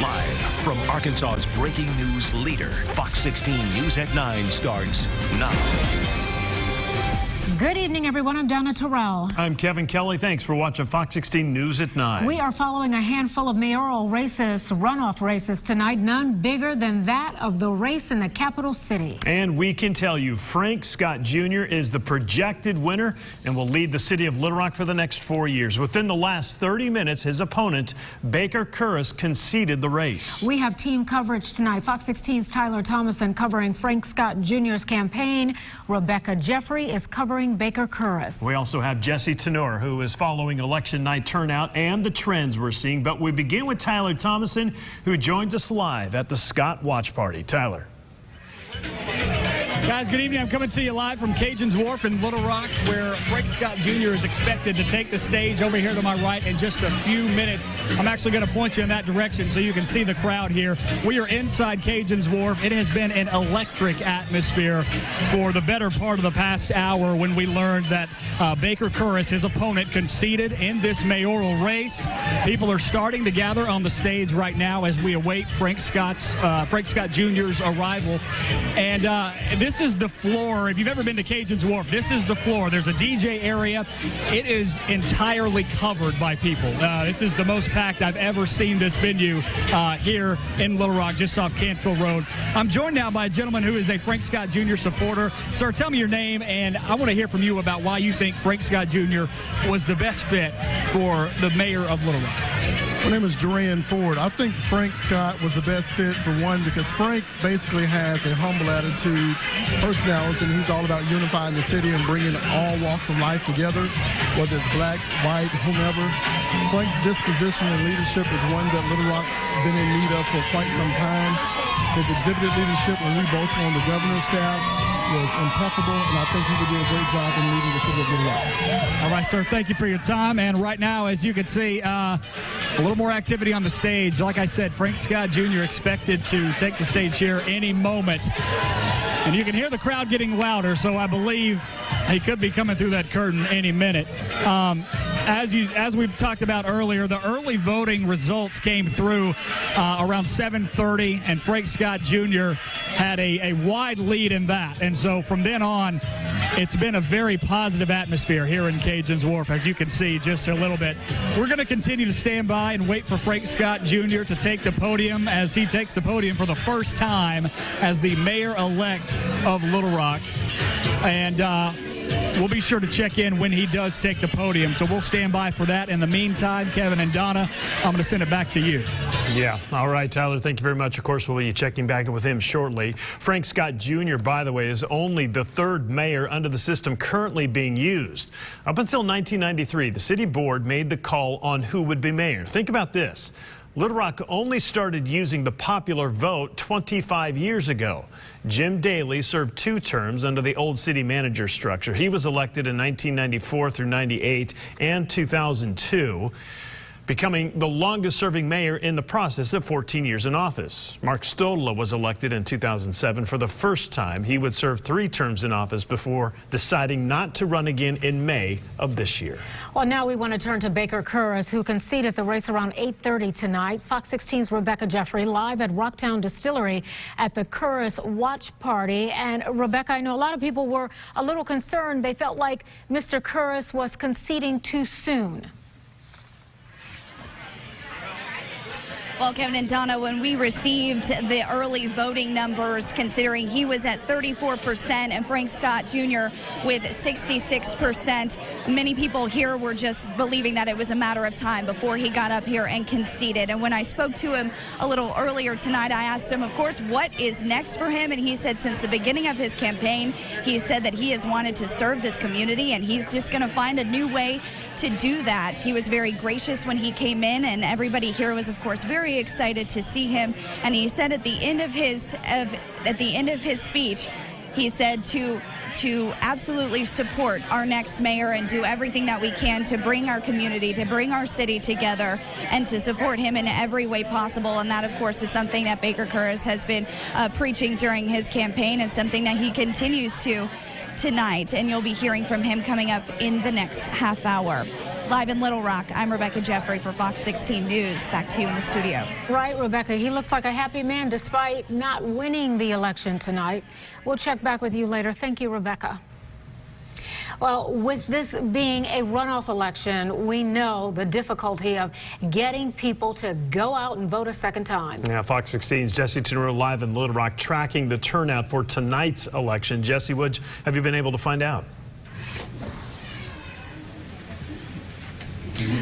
Live from Arkansas's breaking news leader, Fox 16 News at 9 starts now. Good evening, everyone. I'm Donna Terrell. I'm Kevin Kelly. Thanks for watching Fox 16 News at 9. We are following a handful of mayoral races, runoff races tonight, none bigger than that of the race in the capital city. And we can tell you Frank Scott Jr. is the projected winner and will lead the city of Little Rock for the next 4 years. Within the last 30 minutes, his opponent, Baker Kurris, conceded the race. We have team coverage tonight. Fox 16's Tyler Thomason covering Frank Scott Jr.'s campaign. Rebecca Jeffrey is covering Baker Kurris. We also have Jesse Tenor, who is following election night turnout and the trends we're seeing. But we begin with Tyler Thomason, who joins us live at the Scott Watch Party. Tyler. Guys, good evening. I'm coming to you live from Cajun's Wharf in Little Rock, where Frank Scott Jr. is expected to take the stage over here to my right in just a few minutes. I'm actually going to point you in that direction so you can see the crowd here. We are inside Cajun's Wharf. It has been an electric atmosphere for the better part of the past hour when we learned that Baker Kurris, his opponent, conceded in this mayoral race. People are starting to gather on the stage right now as we await Frank Scott Jr.'s arrival. And this is the floor. If you've ever been to Cajun's Wharf, this is the floor. There's a DJ area. It is entirely covered by people. This is the most packed I've ever seen this venue here in Little Rock, just off Cantrell Road. I'm joined now by a gentleman who is a Frank Scott Jr. supporter. Sir, tell me your name, and I want to hear from you about why you think Frank Scott Jr. was the best fit for the mayor of Little Rock. My name is Duran Ford. I think Frank Scott was the best fit for one because Frank basically has a humble attitude, personality, and he's all about unifying the city and bringing all walks of life together, whether it's black, white, whomever. Frank's disposition and leadership is one that Little Rock's been in need of for quite some time. His exhibited leadership when we both were on the governor's staff was impeccable, and I think he would do a great job in leading the city of Little Rock. All right, sir, thank you for your time. And right now, as you can see, a little more activity on the stage. Like I said, Frank Scott Jr. expected to take the stage here any moment. And you can hear the crowd getting louder, so I believe he could be coming through that curtain any minute. As we've talked about earlier, the early voting results came through around 7:30, and Frank Scott Jr. had a wide lead in that. And so from then on, it's been a very positive atmosphere here in Cajun's Wharf, as you can see just a little bit. We're going to continue to stand by and wait for Frank Scott Jr. to take the podium as he takes the podium for the first time as the mayor-elect of Little Rock. And we'll be sure to check in when he does take the podium. So we'll stand by for that. In the meantime, Kevin and Donna, I'm going to send it back to you. Yeah. All right, Tyler, thank you very much. Of course, we'll be checking back in with him shortly. Frank Scott Jr., by the way, is only the third mayor under the system currently being used. Up until 1993, the city board made the call on who would be mayor. Think about this. Little Rock only started using the popular vote 25 years ago. Jim Daly served 2 terms under the old city manager structure. He was elected in 1994 through 98 and 2002. Becoming the longest-serving mayor in the process of 14 years in office. Mark Stodola was elected in 2007 for the first time. He would serve 3 terms in office before deciding not to run again in May of this year. Well, now we want to turn to Baker Kurris, who conceded the race around 8:30 tonight. Fox 16's Rebecca Jeffrey live at Rocktown Distillery at the Kurris Watch Party. And Rebecca, I know a lot of people were a little concerned. They felt like Mr. Kurris was conceding too soon. Well, Kevin and Donna, when we received the early voting numbers, considering he was at 34% and Frank Scott Jr. with 66%, many people here were just believing that it was a matter of time before he got up here and conceded. And when I spoke to him a little earlier tonight, I asked him, of course, what is next for him? And he said since the beginning of his campaign, he said that he has wanted to serve this community, and he's just going to find a new way to do that. He was very gracious when he came in, and everybody here was, of course, very excited to see him. And he said at the end of his speech, he said to absolutely support our next mayor and do everything that we can to bring our community, to bring our city together, and to support him in every way possible. And that, of course, is something that Baker Kurris has been preaching during his campaign, and something that he continues to tonight. And you'll be hearing from him coming up in the next half hour. Live in Little Rock, I'm Rebecca Jeffrey for Fox 16 News. Back to you in the studio. Right, Rebecca. He looks like a happy man despite not winning the election tonight. We'll check back with you later. Thank you, Rebecca. Well, with this being a runoff election, we know the difficulty of getting people to go out and vote a second time. Yeah, Fox 16's Jesse Tenero live in Little Rock tracking the turnout for tonight's election. Jesse, what have you been able to find out?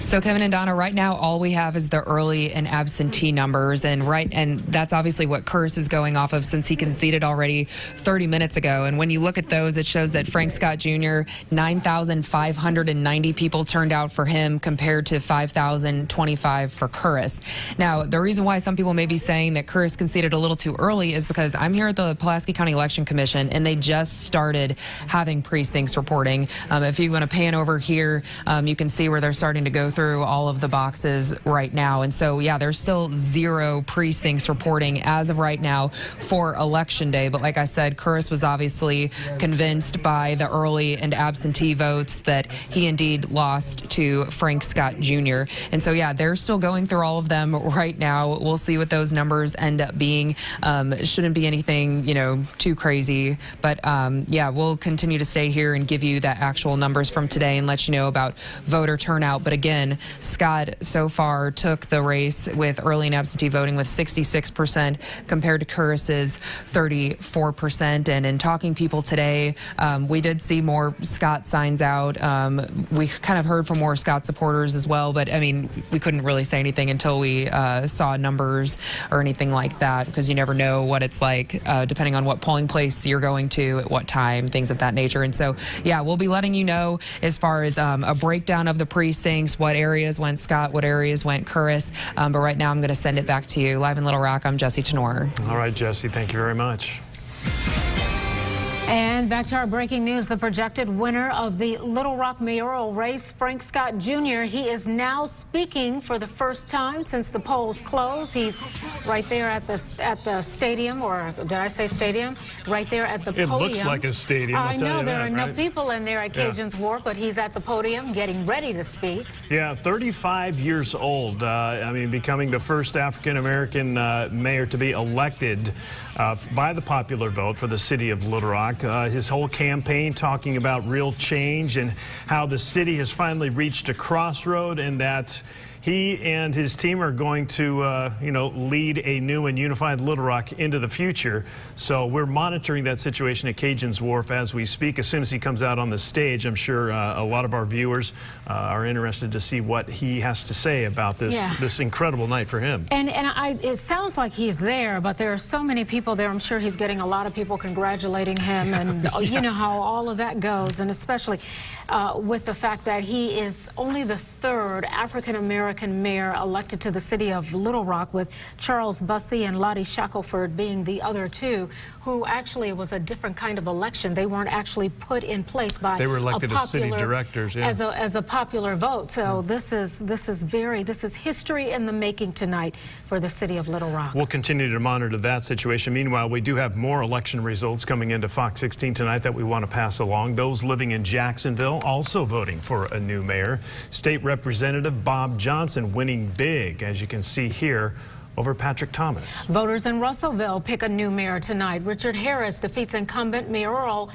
So Kevin and Donna, right now all we have is the early and absentee numbers, and that's obviously what Kurz is going off of since he conceded already 30 minutes ago. And when you look at those, it shows that Frank Scott Jr. 9,590 people turned out for him compared to 5,025 for Kurz. Now, the reason why some people may be saying that Kurz conceded a little too early is because I'm here at the Pulaski County Election Commission, and they just started having precincts reporting. If you want to pan over here, you can see where they're starting to go through all of the boxes right now. And so, yeah, there's still 0 precincts reporting as of right now for Election Day. But like I said, Kurz was obviously convinced by the early and absentee votes that he indeed lost to Frank Scott Jr. And so, yeah, they're still going through all of them right now. We'll see what those numbers end up being. Shouldn't be anything, too crazy. But, yeah, we'll continue to stay here and give you the actual numbers from today and let you know about voter turnout. But again, Scott so far took the race with early and absentee voting with 66% compared to Kurz's 34%. And in talking people today, we did see more Scott signs out. We kind of heard from more Scott supporters as well, but I mean, we couldn't really say anything until we saw numbers or anything like that, because you never know what it's like depending on what polling place you're going to, at what time, things of that nature. And so, yeah, we'll be letting you know as far as a breakdown of the precincts, what areas went Scott, what areas went Kurz. But right now I'm going to send it back to you. Live in Little Rock, I'm Jesse Tenor. All right, Jesse, thank you very much. And back to our breaking news, the projected winner of the Little Rock mayoral race, Frank Scott Jr., he is now speaking for the first time since the polls closed. He's right there at the stadium, or did I say stadium? Right there at the podium. It looks like a stadium. I know there are enough people in there at Cajun's Wharf, but he's at the podium getting ready to speak. Yeah, 35 years old. I mean, becoming the first African-American mayor to be elected by the popular vote for the city of Little Rock. His whole campaign talking about real change and how the city has finally reached a crossroad, and that he and his team are going to, lead a new and unified Little Rock into the future. So we're monitoring that situation at Cajun's Wharf as we speak. As soon as he comes out on the stage, I'm sure a lot of our viewers are interested to see what he has to say about this incredible night for him. And it sounds like he's there, but there are so many people there. I'm sure he's getting a lot of people congratulating him, and you know how all of that goes, and especially with the fact that he is only the 3rd African-American mayor elected to the city of Little Rock, with Charles Bussey and Lottie Shackelford being the other 2, who actually was a different kind of election. They weren't actually put in place by They were elected as city directors, as a popular vote. So this is history in the making tonight for the city of Little Rock. We'll continue to monitor that situation. Meanwhile, we do have more election results coming into Fox 16 tonight that we want to pass along. Those living in Jacksonville also voting for a new mayor. State Representative Bob Johnson winning big, as you can see here, over Patrick Thomas. Voters in Russellville pick a new mayor tonight. Richard Harris defeats incumbent mayoral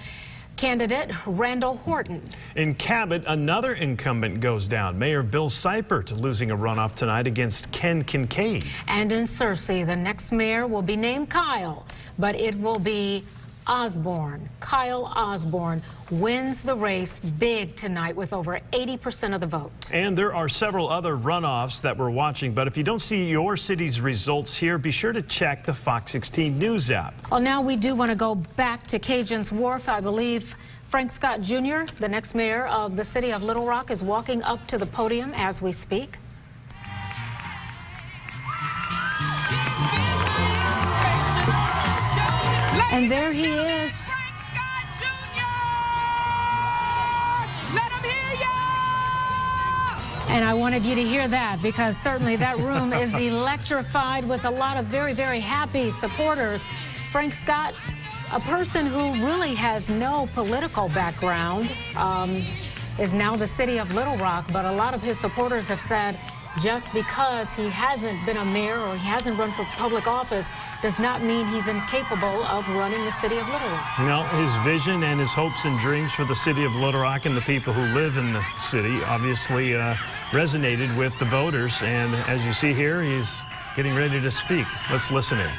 candidate Randall Horton. In Cabot, another incumbent goes down. Mayor Bill Seipert losing a runoff tonight against Ken Kincaid. And in Searcy, the next mayor will be named Kyle, but it will be Osborne. Kyle Osborne wins the race big tonight with over 80% of the vote. And there are several other runoffs that we're watching, but if you don't see your city's results here, be sure to check the Fox 16 News app. Well, now we do want to go back to Cajun's Wharf. I believe Frank Scott Jr., the next mayor of the city of Little Rock, is walking up to the podium as we speak. And there he is. And I wanted you to hear that, because certainly that room is electrified with a lot of very, very happy supporters. Frank Scott, a person who really has no political background. is now the city of Little Rock, but a lot of his supporters have said just because he hasn't been a mayor or he hasn't run for public office does not mean he's incapable of running the city of Little Rock. No, his vision and his hopes and dreams for the city of Little Rock and the people who live in the city obviously resonated with the voters. And as you see here, he's getting ready to speak. Let's listen in.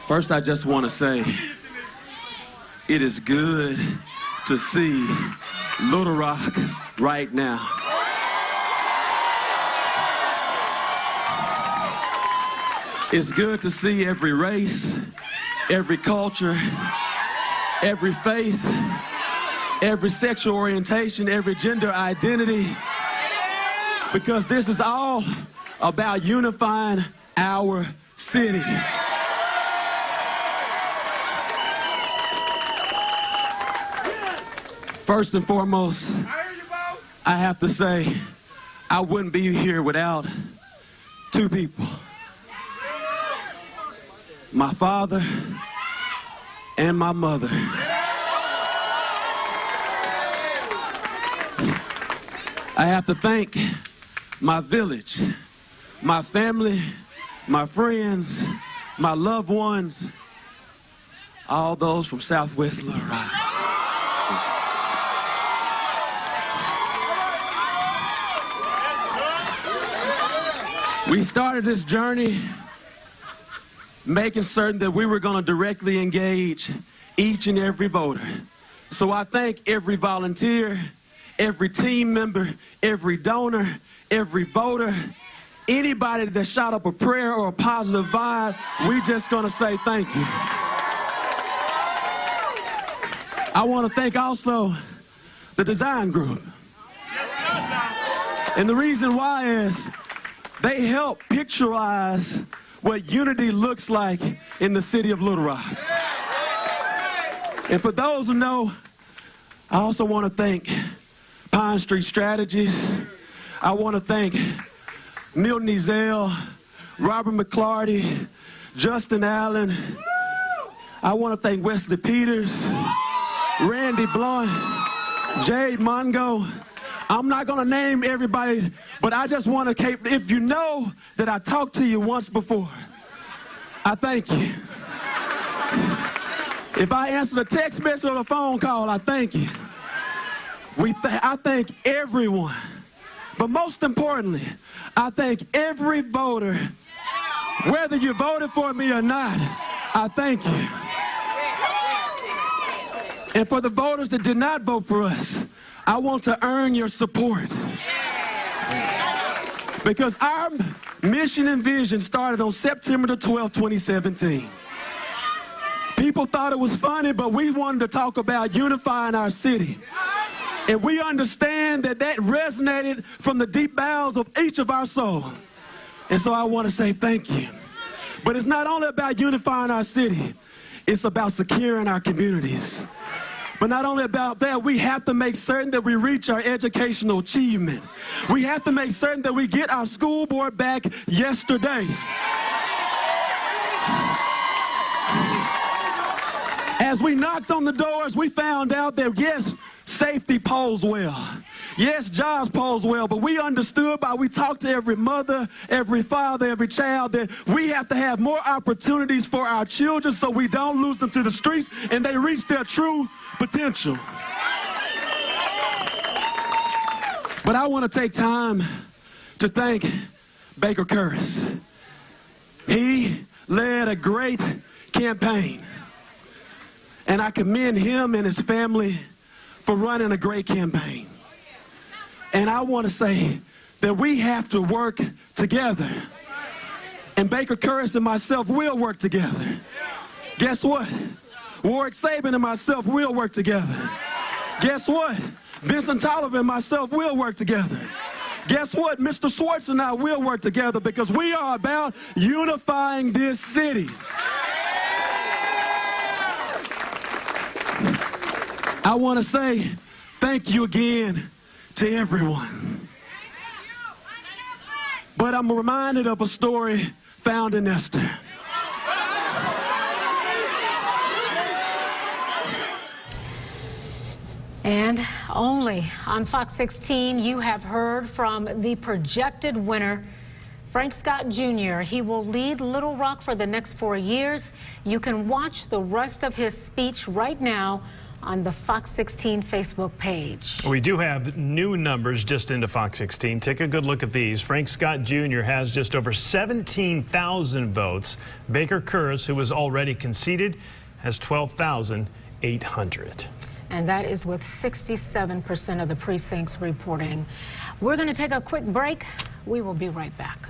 First, I just want to say it is good to see Little Rock right now. It's good to see every race, every culture, every faith, every sexual orientation, every gender identity, because this is all about unifying our city. First and foremost, I have to say, I wouldn't be here without two people. My father and my mother. I have to thank my village, my family, my friends, my loved ones, all those from Southwest Little Rock. We started this journey making certain that we were going to directly engage each and every voter. So I thank every volunteer, every team member, every donor, every voter, anybody that shot up a prayer or a positive vibe. We just going to say thank you. I want to thank also the design group. And the reason why is they help picturize what unity looks like in the city of Little Rock. And for those who know, I also want to thank Pine Street Strategies. I want to thank Milton Ezell, Robert McClarty, Justin Allen. I want to thank Wesley Peters, Randy Blunt, Jade Mongo. I'm not going to name everybody, but I just want to, if you know that I talked to you once before, I thank you. If I answered a text message or a phone call, I thank you. I thank everyone. But most importantly, I thank every voter, whether you voted for me or not, I thank you. And for the voters that did not vote for us, I want to earn your support. Because our mission and vision started on September the 12th, 2017. People thought it was funny, but we wanted to talk about unifying our city. And we understand that that resonated from the deep bowels of each of our souls. And so I want to say thank you. But it's not only about unifying our city, it's about securing our communities. But not only about that, we have to make certain that we reach our educational achievement. We have to make certain that we get our school board back yesterday. As we knocked on the doors, we found out that, yes, safety polls well. Yes, jobs polls well, but we understood by we talked to every mother, every father, every child that we have to have more opportunities for our children so we don't lose them to the streets and they reach their true potential. But I want to take time to thank Baker Kurtis. He led a great campaign, and I commend him and his family for running a great campaign. And I want to say that we have to work together. And Baker Kurtis and myself will work together. Guess what? Warwick Saban and myself will work together. Guess what? Vincent Tolliver and myself will work together. Guess what? Mr. Schwartz and I will work together because we are about unifying this city. I want to say thank you again to everyone. But I'm reminded of a story found in Esther. And only on Fox 16, you have heard from the projected winner, Frank Scott Jr. He will lead Little Rock for the next 4 years. You can watch the rest of his speech right now on the Fox 16 Facebook page. We do have new numbers just into Fox 16. Take a good look at these. Frank Scott Jr. has just over 17,000 votes. Baker Kurz, who was already conceded, has 12,800. And that is with 67% of the precincts reporting. We're going to take a quick break. We will be right back.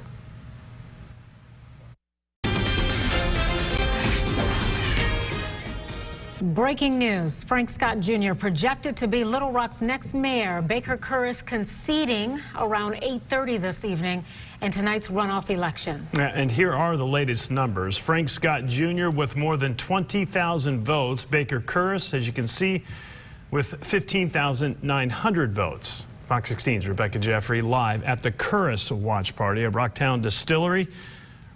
Breaking news. Frank Scott Jr. projected to be Little Rock's next mayor. Baker Kurz conceding around 8:30 this evening in tonight's runoff election. And here are the latest numbers. Frank Scott Jr. with more than 20,000 votes. Baker Kurz, as you can see, with 15,900 votes. Fox 16's Rebecca Jeffrey live at the Kurz Watch Party at Rocktown Distillery.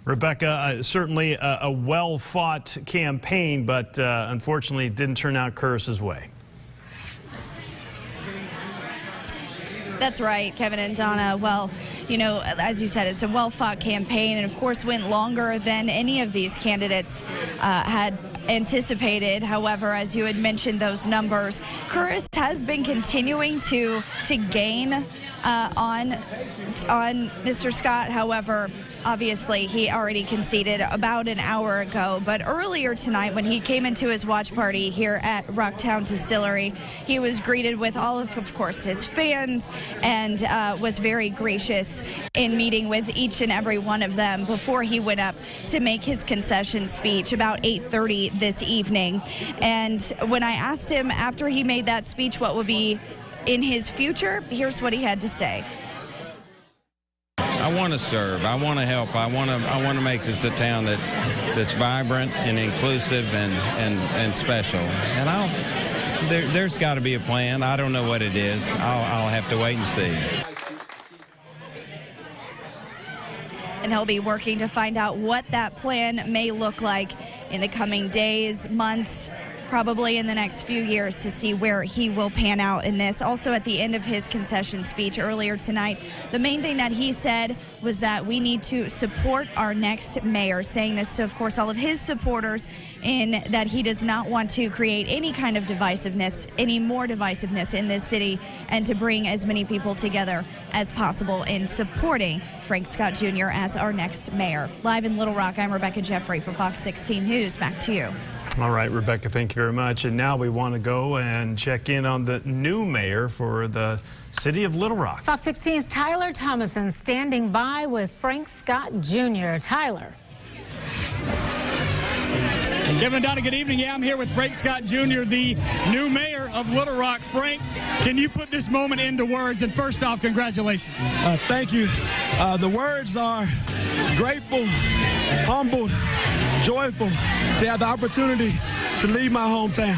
Rebecca, certainly a well-fought campaign, but unfortunately it didn't turn out Kurz's way. That's right, Kevin and Donna. Well, you know, as you said, it's a well-fought campaign and, of course, went longer than any of these candidates had anticipated. However, as you had mentioned, those numbers, Kurz has been continuing to gain on Mr. Scott. However, obviously, he already conceded about an hour ago. But earlier tonight, when he came into his watch party here at Rocktown Distillery, he was greeted with all of course, his fans and was very gracious in meeting with each and every one of them before he went up to make his concession speech about 8:30 this evening. And when I asked him after he made that speech what would be in his future, here's what he had to say. I want to serve. I want to help. I want to make this a town that's vibrant and inclusive and special. And there's got to be a plan. I don't know what it is. I'll have to wait and see. And he'll be working to find out what that plan may look like in the coming days, months, probably in the next few years to see where he will pan out in this. Also, at the end of his concession speech earlier tonight, the main thing that he said was that we need to support our next mayor, saying this to, of course, all of his supporters, in that he does not want to create any kind of divisiveness, any more divisiveness in this city, and to bring as many people together as possible in supporting Frank Scott Jr. as our next mayor. Live in Little Rock, I'm Rebecca Jeffrey for Fox 16 News. Back to you. All right, Rebecca, thank you very much. And now we want to go and check in on the new mayor for the city of Little Rock. Fox 16's Tyler Thomason standing by with Frank Scott Jr. Tyler. Kevin and Donna, good evening. Yeah, I'm here with Frank Scott Jr., the new mayor of Little Rock. Frank, can you put this moment into words? And first off, congratulations. Thank you. The words are grateful, humbled, joyful to have the opportunity to lead my hometown.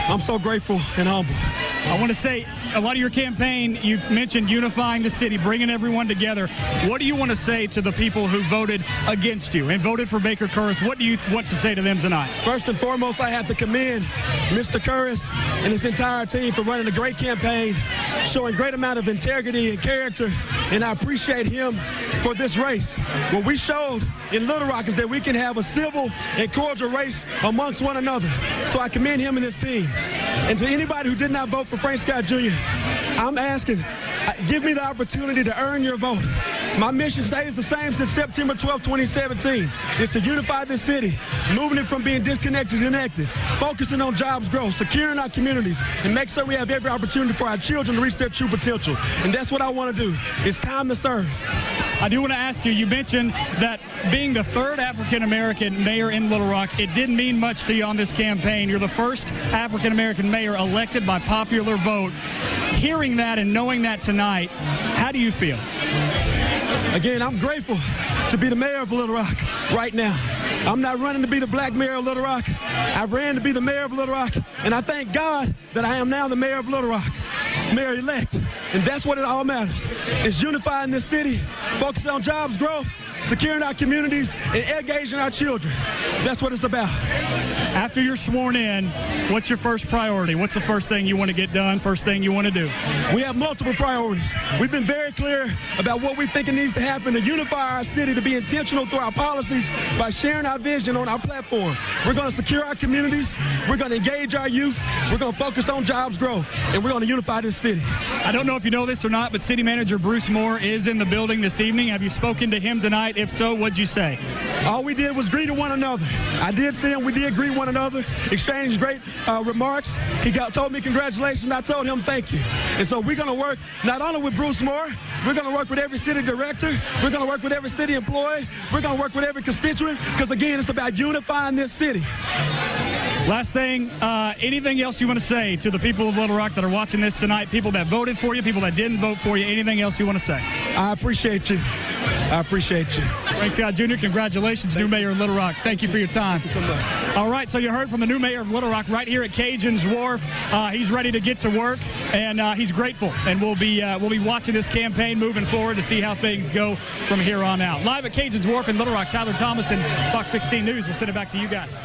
I'm so grateful and humbled. I want to say, a lot of your campaign, you've mentioned unifying the city, bringing everyone together. What do you want to say to the people who voted against you and voted for Baker Kurz? What do you want to say to them tonight? First and foremost, I have to commend Mr. Kurz and his entire team for running a great campaign, showing great amount of integrity and character, and I appreciate him for this race. What we showed in Little Rock is that we can have a civil and cordial race amongst one another. So I commend him and his team. And to anybody who did not vote for Frank Scott Jr., I'm asking, give me the opportunity to earn your vote. My mission stays the same since September 12, 2017. It's to unify this city, moving it from being disconnected to connected, focusing on jobs growth, securing our communities, and make sure we have every opportunity for our children to reach their true potential. And that's what I want to do. It's time to serve. I do want to ask you, you mentioned that being the third African-American mayor in Little Rock, it didn't mean much to you on this campaign. You're the first African-American mayor elected by popular vote. Hearing that and knowing that tonight, how do you feel? Again, I'm grateful to be the mayor of Little Rock right now. I'm not running to be the black mayor of Little Rock. I've ran to be the mayor of Little Rock, and I thank God that I am now the mayor of Little Rock, mayor-elect. And that's what it all matters. It's unifying this city, focusing on jobs growth, securing our communities, and engaging our children. That's what it's about. After you're sworn in, what's your first priority? What's the first thing you want to get done, first thing you want to do? We have multiple priorities. We've been very clear about what we think it needs to happen to unify our city, to be intentional through our policies by sharing our vision on our platform. We're going to secure our communities. We're going to engage our youth. We're going to focus on jobs growth, and we're going to unify this city. I don't know if you know this or not, but City Manager Bruce Moore is in the building this evening. Have you spoken to him tonight? If so, what'd you say? All we did was greet one another. I did see him. We did greet one another, exchanged great remarks. He told me congratulations. I told him thank you. And so we're going to work not only with Bruce Moore, we're going to work with every city director. We're going to work with every city employee. We're going to work with every constituent because, again, it's about unifying this city. Last thing, anything else you want to say to the people of Little Rock that are watching this tonight, people that voted for you, people that didn't vote for you, anything else you want to say? I appreciate you. I appreciate you. Frank Scott Jr., congratulations, new mayor of Little Rock. Thank you for your time. Thank you so much. All right, so you heard from the new mayor of Little Rock right here at Cajun's Wharf. He's ready to get to work, and he's grateful. And we'll be watching this campaign moving forward to see how things go from here on out. Live at Cajun's Wharf in Little Rock, Tyler Thomas and Fox 16 News. We'll send it back to you guys.